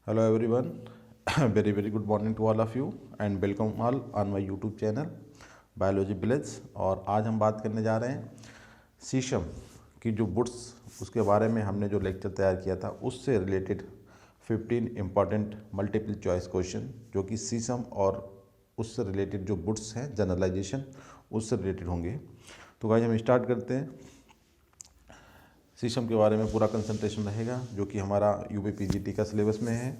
Hello everyone, very good morning to all of you and welcome all on my YouTube channel biology village. और आज हम बात करने जा रहे हैं शीशम की जो बुड्स उसके बारे में हमने जो लेक्चर तैयार किया था उससे related 15 important multiple choice question जो कि शीशम और उससे रिलेटेड जो बुड्स हैं जनरलाइजेशन उससे रिलेटेड होंगे। तो गाइस हम स्टार्ट करते हैं। शीशम के बारे में पूरा कंसंट्रेशन रहेगा जो कि हमारा यूपीपीजीटी का सिलेबस में है।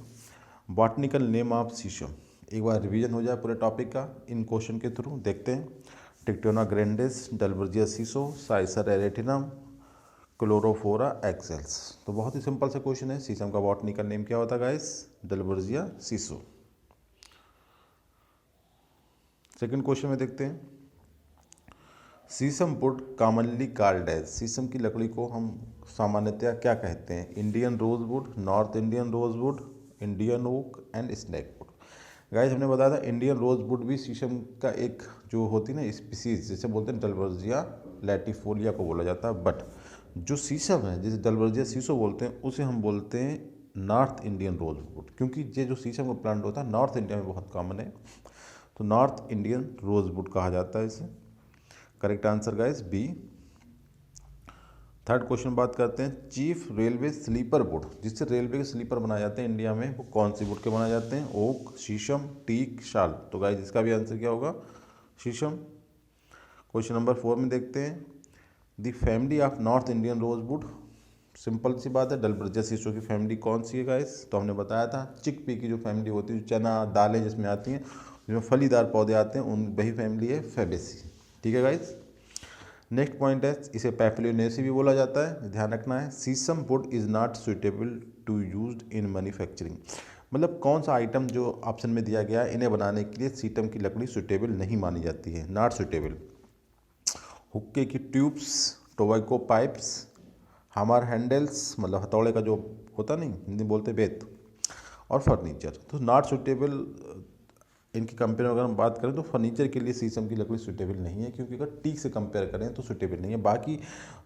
बॉटनिकल नेम ऑफ शीशम, एक बार रिवीजन हो जाए पूरे टॉपिक का इन क्वेश्चन के थ्रू। देखते हैं। टिक्टोना ग्रैंडिस, डलवर्जिया सीसो, साइसर एरेटिनम, क्लोरोफोरा एक्सेल्स। तो बहुत ही सिंपल सा क्वेश्चन है। शीशम का बॉटनिकल नेम क्या होता है गाइस? डलवर्जिया सीसो। सेकंड क्वेश्चन में देखते हैं। शीशम वुड कॉमनली कॉल्ड एज, शीशम की लकड़ी को हम सामान्यतया क्या कहते हैं? Indian rosewood, north Indian rosewood, Indian oak and snakewood. Guys हमने बताया था इंडियन रोज वुड भी शीशम का एक जो होती है ना स्पीसीज, जैसे बोलते हैं डलवर्जिया लैटिफोलिया को बोला जाता है। बट जो शीशम है जिसे डलवर्जिया सीसो बोलते हैं उसे हम बोलते हैं नॉर्थ इंडियन रोज वुड, क्योंकि ये जो शीशम का प्लांट होता है नॉर्थ इंडिया में बहुत कॉमन है, तो नॉर्थ इंडियन रोज वुड कहा जाता है इसे। Correct answer guys B. Third question बात करते हैं। चीफ रेलवे स्लीपर वुड, जिससे रेलवे के स्लीपर बनाए जाते हैं इंडिया में, वो कौन सी वुड के बनाए जाते हैं? ओक, शीशम, टीक, शाल। तो गाइस इसका भी आंसर क्या होगा? शीशम। क्वेश्चन नंबर 4 में देखते हैं। The family of north Indian rosewood, simple सी बात है डलवर्जिया सीसो की फैमिली कौन सी है गाइस? तो हमने बताया था चिकपी की जो फैमिली होती है, जो चना दालें जिसमें आती हैं, जिसमें फलीदार पौधे आते हैं, उन वही फैमिली है फैबेसी। ठीक है गाइस। नेक्स्ट पॉइंट है, इसे पैपिलियोनेसी भी बोला जाता है, ध्यान रखना है। Sheesham wood is not suitable to used in manufacturing, मतलब कौन सा आइटम जो ऑप्शन में दिया गया है इन्हें बनाने के लिए शीशम की लकड़ी सुटेबल नहीं मानी जाती है, नॉट सुटेबल। हुक्के की tubes, tobacco pipes, hammer handles मतलब हथौड़े का जो होता नहीं, हिंदी बोलते बेत, और फर्नीचर। तो नॉट सुटेबल इनकी कंपेयर अगर हम बात करें तो फर्नीचर के लिए शीशम की लकड़ी सुटेबल नहीं है, क्योंकि अगर टीक से कंपेयर करें तो सुटेबल नहीं है। बाकी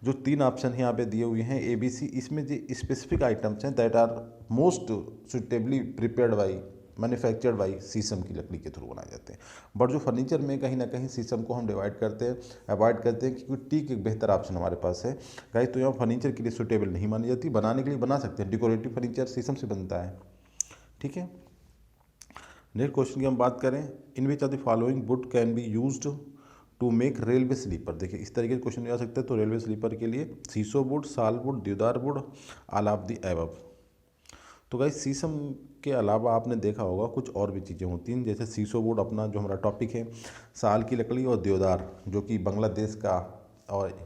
जो 3 ऑप्शन यहाँ पे दिए हुए हैं ABC, इसमें जो स्पेसिफिक आइटम्स हैं that are most suitably prepared by manufactured by sheesham की लकड़ी के थ्रू बनाए जाते हैं। बट जो फर्नीचर में कहीं ना कहीं शीशम को हम डिवाइड करते हैं, अवॉइड करते हैं, क्योंकि टीक एक बेहतर ऑप्शन हमारे पास है गाइस। तो यहाँ फर्नीचर के लिए सुटेबल नहीं मानी जाती, बनाने के लिए बना सकते हैं, डेकोरेटिव फर्नीचर शीशम से बनता है। ठीक है। नेक्स्ट क्वेश्चन की हम बात करें। In which of the following wood can be used to make railway sleeper. देखिए इस तरीके के क्वेश्चन आ सकते हैं। तो रेलवे स्लीपर के लिए शीशो वुड, साल वुड, देवदार would, all of the above. तो गाइस शीशम के अलावा आपने देखा होगा कुछ और भी चीज़ें होती हैं, जैसे शीशो वुड अपना जो हमारा टॉपिक है, साल की लकड़ी, और देवदार जो कि बांग्लादेश का और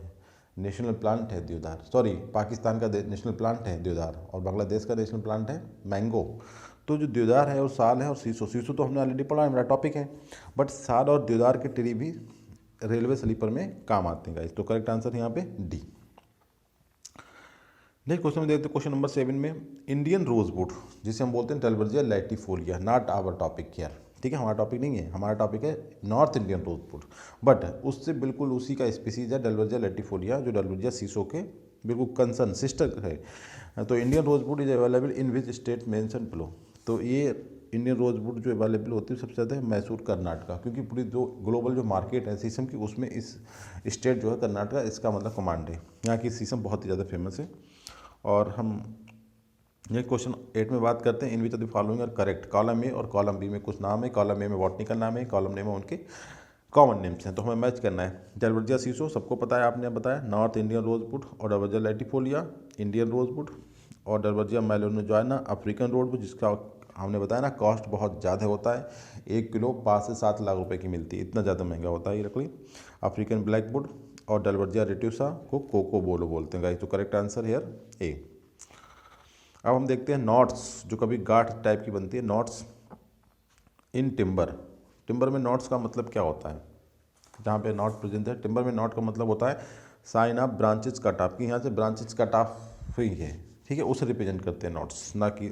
नेशनल प्लांट है देवदार, सॉरी पाकिस्तान का नेशनल प्लांट है देवदार, और बांग्लादेश का नेशनल प्लांट है मैंगो। तो जो देवदार है और साल है और शीशो, शीशो तो हमने ऑलरेडी पढ़ा है, मेरा टॉपिक है, बट साल और देवदार के ट्री भी रेलवे स्लीपर में काम आते हैं गाइस। तो करेक्ट आंसर यहाँ पे डी। नेक्स्ट क्वेश्चन में देखते हैं क्वेश्चन नंबर 7 में। इंडियन रोजवुड जिसे हम बोलते हैं डलवर्जिया लैटिफोलिया, नॉट आवर टॉपिक हियर। ठीक है, हमारा टॉपिक नहीं है, हमारा टॉपिक है नॉर्थ इंडियन रोजवुड, बट उससे बिल्कुल उसी का स्पीसीज है डलवर्जिया लैटिफोलिया, जो डलवर्जिया सीसो के बिल्कुल कंसर्न सिस्टर है। तो Indian rosewood is available in which state mention below. तो ये इंडियन रोजवुड जो अवेलेबल होती है सबसे ज़्यादा है मैसूर कर्नाटका, क्योंकि पूरी जो ग्लोबल जो मार्केट है शीशम की उसमें इस स्टेट जो है कर्नाटका, इसका मतलब कमांड है। यहाँ की शीशम बहुत ही ज़्यादा फेमस है। और हम ये क्वेश्चन 8 में बात करते हैं। In which of the following are correct. Column A और कॉलम बी में कुछ नाम है, कॉलम ए में बॉटनिकल नाम है, कॉलम ए में उनके कॉमन नेम्स हैं, तो हमें मैच करना है। डलवर्जिया सीसो सबको पता है, आपने बताया, नॉर्थ इंडियन रोजवुड, और डलवर्जिया लैटिफोलिया इंडियन रोजवुड, और डलवर्जिया मेलोनोजॉइना अफ्रीकन रोजवुड, जिसका हमने बताया ना कॉस्ट बहुत ज़्यादा होता है, 1 किलो 5 से 7 लाख रुपए की मिलती है, इतना ज़्यादा महंगा होता है ये लकड़ी। अफ्रीकन ब्लैकवुड और डलवर्जिया रेट्यूसा को कोको बोलो बोलते हैं गाइस। तो करेक्ट आंसर हेयर ए। अब हम देखते हैं नॉट्स, जो कभी गांठ टाइप की बनती है, नॉट्स इन टिम्बर। टिम्बर में नॉट्स का मतलब क्या होता है? जहाँ पे नॉट प्रेजेंट है, टिम्बर में नॉट का मतलब होता है sign of branches cut off, कि यहाँ से ब्रांचेज कट ऑफ हुई है, ठीक है, उसे रिप्रेजेंट करते हैं नॉट्स, ना कि।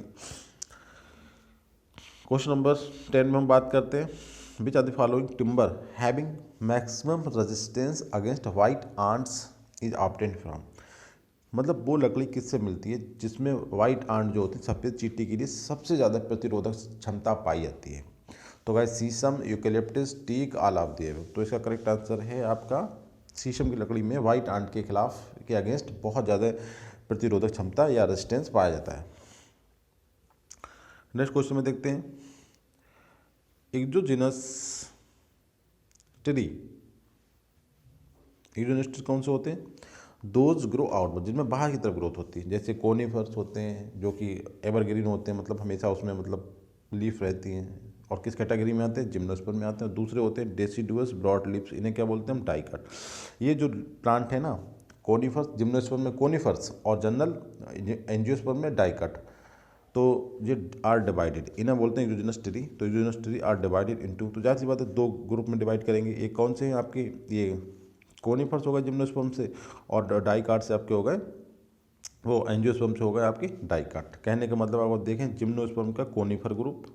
क्वेश्चन नंबर 10 में हम बात करते हैं। Which are the following timber having maximum resistance against white ants is obtained from. मतलब वो लकड़ी किससे मिलती है जिसमें वाइट आंट जो होती है सफ़ेद चींटी के लिए सबसे ज़्यादा प्रतिरोधक क्षमता पाई जाती है। तो guys sheesham, eucalyptus, teak, all of the above. तो इसका करेक्ट आंसर है आपका शीशम की लकड़ी में वाइट आंट के खिलाफ के अगेंस्ट बहुत ज़्यादा प्रतिरोधक क्षमता या रेजिस्टेंस पाया जाता है। नेक्स्ट क्वेश्चन में देखते हैं, एक्सोजेनस ट्री, एक्सोजेनस ट्री कौन से होते हैं? दोज ग्रो आउटवर्ड, जिनमें बाहर की तरफ ग्रोथ होती है, जैसे कोनिफर्स होते हैं जो कि एवरग्रीन होते हैं, मतलब हमेशा उसमें मतलब लीफ रहती हैं, और किस कैटेगरी में आते हैं? जिम्नोस्पर्म में आते हैं। दूसरे होते हैं डेसिडुअस ब्रॉड लीव्स, इन्हें क्या बोलते हैं हम? डाइकट। ये जो प्लांट है ना, कोनिफर्स, जिम्नोस्पर्म में कोनिफर्स और जनरल एंजियोस्पर्म में डाइकट, तो ये आर डिवाइडेड, इन्हें बोलते हैं एक्सोजेनस ट्री। तो exogenous tree are divided into, तो जाहिर सी बात है दो ग्रुप में डिवाइड करेंगे। एक कौन से हैं आपके? ये कोनिफर्स हो गए जिम्नोस्पर्म से, और डाइकाट से आपके हो गए वो एंजियोस्पर्म से हो गए आपके डाइकाट। कहने का मतलब आप देखें, जिम्नोस्पर्म का कोनिफर ग्रुप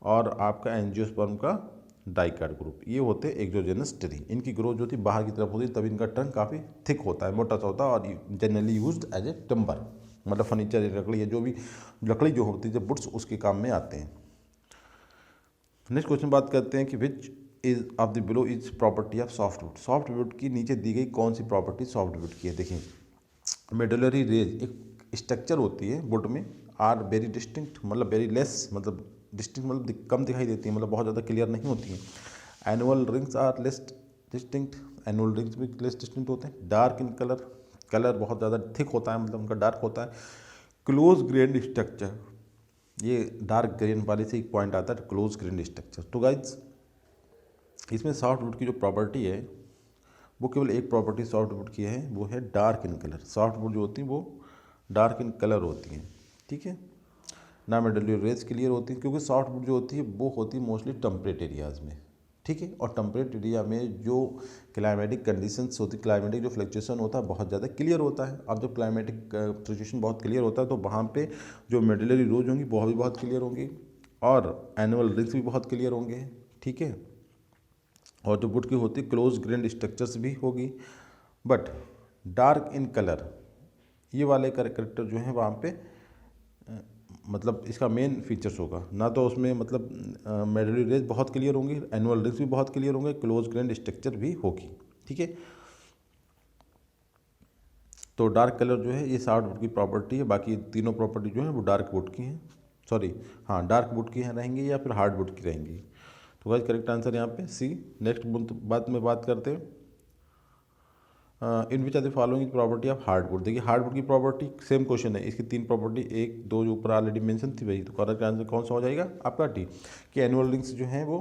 और आपका एंजियोस्पर्म का डाइकाट ग्रुप, ये होते हैं एक्सोजेनस ट्री। इनकी ग्रोथ जो थी बाहर की तरफ होती है, तभी इनका ट्रंक काफ़ी थिक होता है, मोटा सा होता है, और generally used as a timber, मतलब फर्नीचर लकड़ी है, जो भी लकड़ी जो होती है वुड्स, उसके काम में आते हैं। नेक्स्ट क्वेश्चन बात करते हैं कि which is of the below is property of softwood. Softwood की नीचे दी गई कौन सी प्रॉपर्टी सॉफ्टवुड की है? देखिए, मेडुलरी रेज एक स्ट्रक्चर होती है वुड में, आर वेरी डिस्टिंक्ट, मतलब वेरी लेस, मतलब डिस्टिंक्ट मतलब कम दिखाई देती है, मतलब बहुत ज़्यादा क्लियर नहीं होती है। Annual rings are less distinct, annual rings भी लेस डिस्टिंक्ट होते हैं। डार्क इन कलर, कलर बहुत ज़्यादा थिक होता है, मतलब उनका डार्क होता है। क्लोज ग्रेन्ड स्ट्रक्चर, ये डार्क ग्रेन वाले से एक पॉइंट आता है, क्लोज ग्रेन्ड स्ट्रक्चर। तो गाइज इसमें सॉफ्टवुड की जो प्रॉपर्टी है वो केवल एक प्रॉपर्टी सॉफ्टवुड की है, वो है डार्क इन कलर। सॉफ्टवुड जो होती है वो डार्क इन कलर होती हैं, ठीक है ना। मेडुलरी रेज क्लियर होती है, क्योंकि सॉफ्टवुड जो होती है वो होती है मोस्टली टेम्परेट एरियाज़ में, ठीक है। और टेम्परेट एरिया में जो क्लाइमेटिक कंडीशंस होती है, क्लाइमेटिक जो फ्लक्चुएशन होता है बहुत ज़्यादा क्लियर होता है। अब जब क्लाइमेटिक फ्लक्चुएशन बहुत क्लियर होता है तो वहाँ पे जो मेडुलरी रोज होंगी वो भी बहुत क्लियर होंगी, और एनुअल रिंग्स भी बहुत क्लियर होंगे, ठीक है। और जो वुड की होती है क्लोज ग्रेन्ड स्ट्रक्चर्स भी होगी, बट डार्क इन कलर ये वाले करेक्टर जो हैं वहाँ पे मतलब इसका मेन फीचर्स होगा ना, तो उसमें मतलब मेडुलरी रेज बहुत क्लियर होंगी, एनुअल रिंग्स भी बहुत क्लियर होंगे, क्लोज ग्रेन्ड स्ट्रक्चर भी होगी, ठीक है। तो डार्क कलर जो है ये सॉफ्टवुड की प्रॉपर्टी है, बाकी तीनों प्रॉपर्टी जो है वो डार्क वुड की हैं, सॉरी हाँ डार्क वुड की हैं रहेंगी या फिर हार्ड वुड की रहेंगी। तो गाइस करेक्ट आंसर यहाँ पे सी। नेक्स्ट बात में बात करते हैं, in which are the following property of hardwood. देखिए हार्डवुड की प्रॉपर्टी सेम क्वेश्चन है, इसकी तीन प्रॉपर्टी एक दो जो ऊपर ऑलरेडी मेंशन थी वही, तो करेक्ट आंसर कौन सा हो जाएगा आपका डी, कि एनुअल रिंग्स जो हैं वो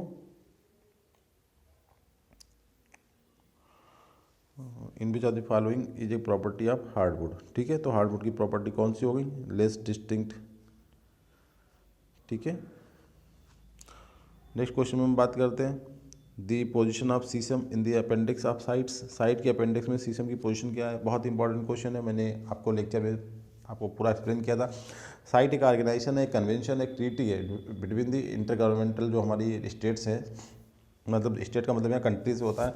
in which are the following is a property of hardwood, ठीक है। तो हार्डवुड की प्रॉपर्टी कौन सी हो गई? लेस डिस्टिंक्ट, ठीक है। नेक्स्ट क्वेश्चन में हम बात करते हैं, दी पोजीशन ऑफ शीशम in the appendix of sites. Site के अपेंडिक्स में शीशम की पोजीशन क्या है? बहुत इंपॉर्टेंट क्वेश्चन है, मैंने आपको लेक्चर में आपको पूरा एक्सप्लेन किया था। साइट एक ऑर्गेनाइजेशन है, कन्वेंशन है, ट्रीटी है बिटवीन द इंटर गवर्नमेंटल जो हमारी स्टेट्स हैं, मतलब स्टेट का मतलब यहाँ कंट्री से होता है,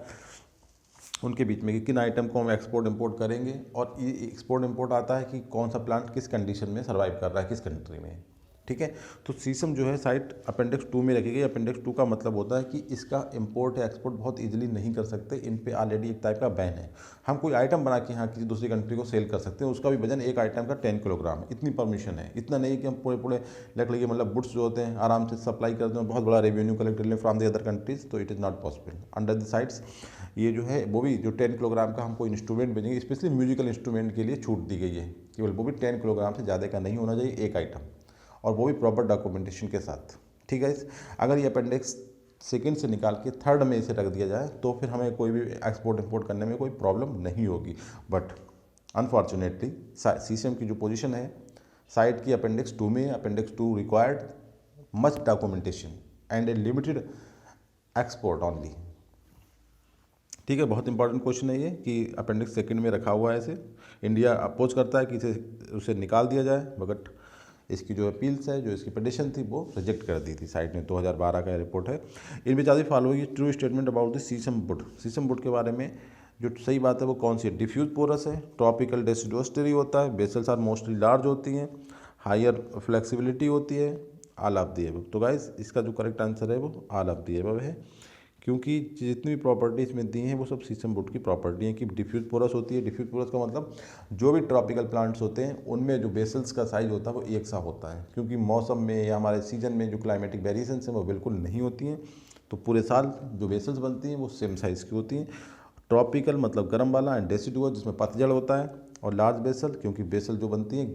उनके बीच में कि किन आइटम को हम एक्सपोर्ट इंपोर्ट करेंगे, और ये एक्सपोर्ट इंपोर्ट आता है कि कौन सा प्लांट किस कंडीशन में सर्वाइव कर रहा है किस कंट्री में, ठीक है। तो शीशम जो है साइट अपेंडिक्स 2 में रखी गई। अपेंडिक्स 2 का मतलब होता है कि इसका इंपोर्ट या एक्सपोर्ट बहुत इजीली नहीं कर सकते, इन पे ऑलरेडी एक टाइप का बैन है। हम कोई आइटम बना के यहाँ किसी दूसरी कंट्री को सेल कर सकते हैं, उसका भी वजन एक आइटम का 10 किलोग्राम है, इतनी परमिशन है। इतना नहीं कि हम पूरे पूरे लकड़ी के मतलब बुड्स जो होते हैं आराम से सप्लाई करते हैं, बहुत बड़ा रेवेन्यू कलेक्ट कर लें फ्रॉम द अदर कंट्रीज, तो it is not possible under the sites. ये जो है वो भी जो 10 किलोग्राम का हमको इंस्ट्रूमेंट भेजेंगे, स्पेशली म्यूजिकल इंस्ट्रूमेंट के लिए छूट दी गई है, केवल वो भी 10 किलोग्राम से ज़्यादा का नहीं होना चाहिए एक आइटम, और वो भी प्रॉपर डॉक्यूमेंटेशन के साथ, ठीक है। अगर ये अपेंडिक्स सेकेंड से निकाल के थर्ड में इसे रख दिया जाए तो फिर हमें कोई भी एक्सपोर्ट इंपोर्ट करने में कोई प्रॉब्लम नहीं होगी। बट अनफॉर्चुनेटली शीशम की जो पोजीशन है साइट की अपेंडिक्स 2 में, appendix 2 required much documentation and A limited export only, ठीक है। बहुत इंपॉर्टेंट क्वेश्चन है ये कि अपेंडिक्स सेकंड में रखा हुआ है, इसे इंडिया अपोज करता है कि इसे उसे निकाल दिया जाए, बट इसकी जो अपील्स है, जो इसकी पिटिशन थी वो रिजेक्ट कर दी थी साइट ने। 2012 का रिपोर्ट है। In which are the following true statement about the shisham wood. Shisham wood के बारे में जो सही बात है वो कौन सी है, डिफ्यूज पोरस है, ट्रॉपिकल डेसिडुअस ट्री होता है, बेसल्स आर मोस्टली लार्ज होती हैं, हायर फ्लेक्सिबिलिटी होती है, ऑल ऑफ द एबव। तो गाइस इसका जो करेक्ट आंसर है वो ऑल ऑफ द एबव है, क्योंकि जितनी भी प्रॉपर्टी इसमें दी हैं वो सब शीशम वुड की प्रॉपर्टी हैं कि डिफ्यूज पोरस होती है। डिफ्यूज पोरस का मतलब जो भी ट्रॉपिकल प्लांट्स होते हैं उनमें जो बेसल्स का साइज होता है वो एक सा होता है, क्योंकि मौसम में या हमारे सीजन में जो क्लाइमेटिक वेरिएशंस हैं वो बिल्कुल नहीं होती हैं, तो पूरे साल जो बेसल्स बनती हैं वो सेम साइज़ की होती हैं। ट्रॉपिकल मतलब गर्म वाला, एंड डेसिडुअस जिसमें पतझड़ होता है, और लार्ज बेसल क्योंकि बेसल जो बनती है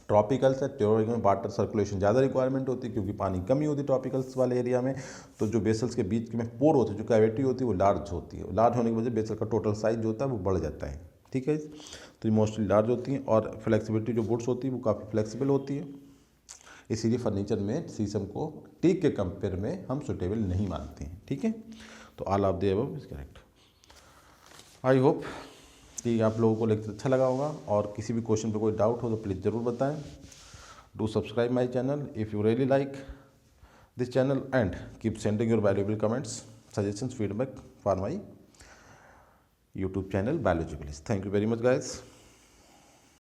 ट्रॉपिकल्स है, ट्रॉपिकल में वाटर सर्कुलेशन ज़्यादा रिक्वायरमेंट होती है क्योंकि पानी कमी होती है ट्रॉपिकल्स वाले एरिया में, तो जो बेसल्स के बीच में पोर होते हैं, जो कैविटी होती है वो लार्ज होती है, लार्ज होने की वजह से बेसल का टोटल साइज जो होता है वो बढ़ जाता है। ठीक है, तो ये मोस्टली लार्ज होती हैं, और फ्लेक्सिबिलिटी जो वुड्स होती है वो काफ़ी फ्लेक्सिबल होती है, इसीलिए फर्नीचर में शीशम को टीक के कंपेयर में हम सुटेबल नहीं मानते हैं। ठीक है, तो all of the above is correct. I hope कि आप लोगों को लेक्चर अच्छा लगा होगा, और किसी भी क्वेश्चन पे कोई डाउट हो तो प्लीज़ ज़रूर बताएं। Do subscribe my channel if you really like this channel, and keep sending your valuable comments, suggestions, feedback for my YouTube channel biology please. Thank you very much guys.